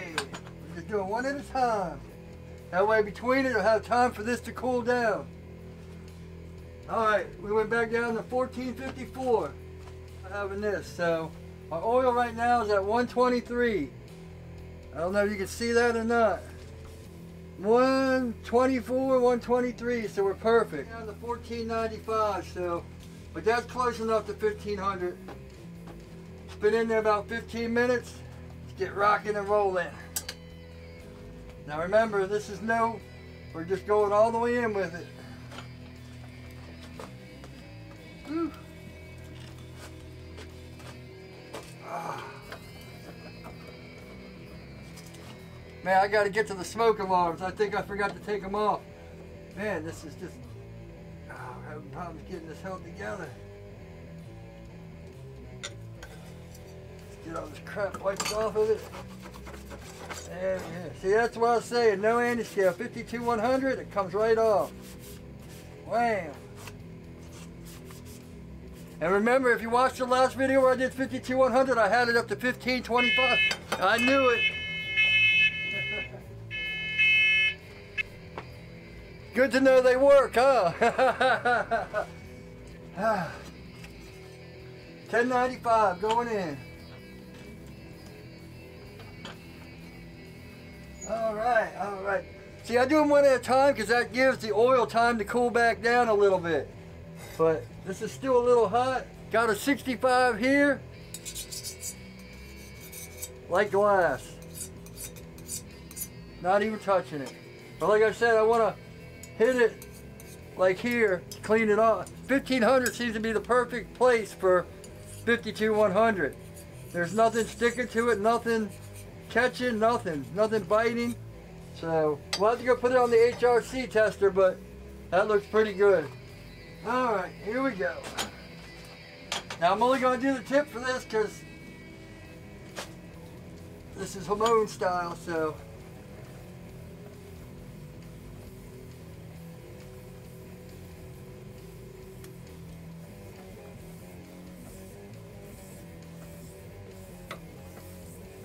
Hey, we're just doing one at a time. That way between it, you'll have time for this to cool down. All right, we went back down to 1454. Having this, so our oil right now is at 123. I don't know if you can see that or not. 124, 123, so we're perfect. Down to 1495, so, but that's close enough to 1500. It's been in there about 15 minutes. Let's get rocking and rolling. Now remember, this is we're just going all the way in with it. Whew. Man, I got to get to the smoke alarms. I think I forgot to take them off. Man, this is just... I'm having problems getting this held together. Let's get all this crap wiped off of it. There we go. See, that's what I was saying. No anti-scale. 52-100, it comes right off. Wham! And remember, if you watched the last video where I did 52-100, I had it up to 15-25. I knew it. Good to know they work, huh? 1095 going in. All right, all right. See, I do them one at a time because that gives the oil time to cool back down a little bit. But this is still a little hot. Got a 65 here. Like glass. Not even touching it. But like I said, I want to hit it like here, clean it off. 1500 seems to be the perfect place for 52-100. There's nothing sticking to it, nothing catching, nothing biting. So we'll have to go put it on the HRC tester, but that looks pretty good. All right, here we go. Now I'm only going to do the tip for this because this is Hamon style, so.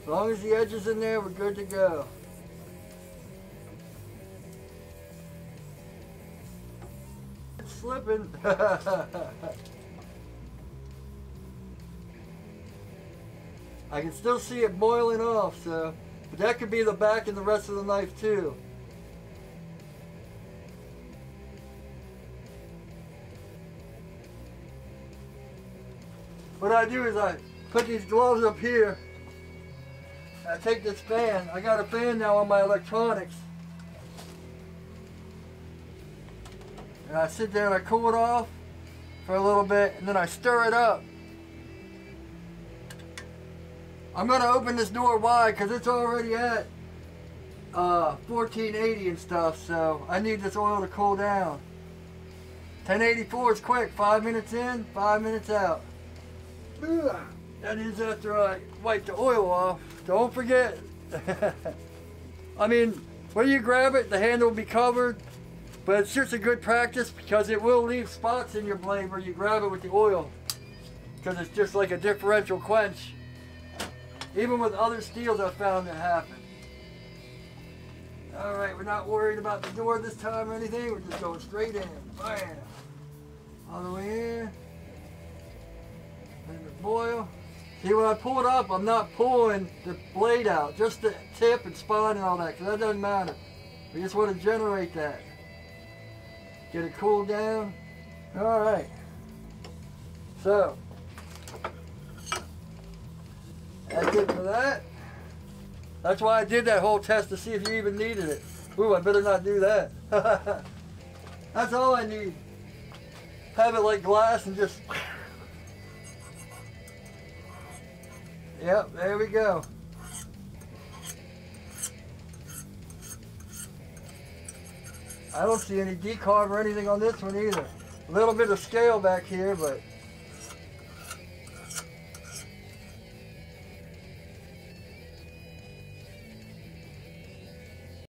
As long as the edge is in there, we're good to go. It's slipping. I can still see it boiling off, so, but that could be the back and the rest of the knife too. What I do is I put these gloves up here. I take this fan. I got a fan now on my electronics. And I sit there and I cool it off for a little bit and then I stir it up. I'm going to open this door wide because it's already at 1480 and stuff, so I need this oil to cool down. 1084 is quick. 5 minutes in, 5 minutes out. That is after I wipe the oil off. Don't forget. I mean, when you grab it, the handle will be covered, but it's just a good practice because it will leave spots in your blade where you grab it with the oil because it's just like a differential quench. Even with other steels, I've found that happen. All right, we're not worried about the door this time or anything. We're just going straight in. Bam. All the way in. Let it boil. See, when I pull it up, I'm not pulling the blade out, just the tip and spine and all that, because that doesn't matter. We just want to generate that. Get it cooled down. All right. So, that's it for that. That's why I did that whole test to see if you even needed it. Ooh, I better not do that. That's all I need. Have it like glass and just... Yep, there we go. I don't see any decarb or anything on this one either. A little bit of scale back here, but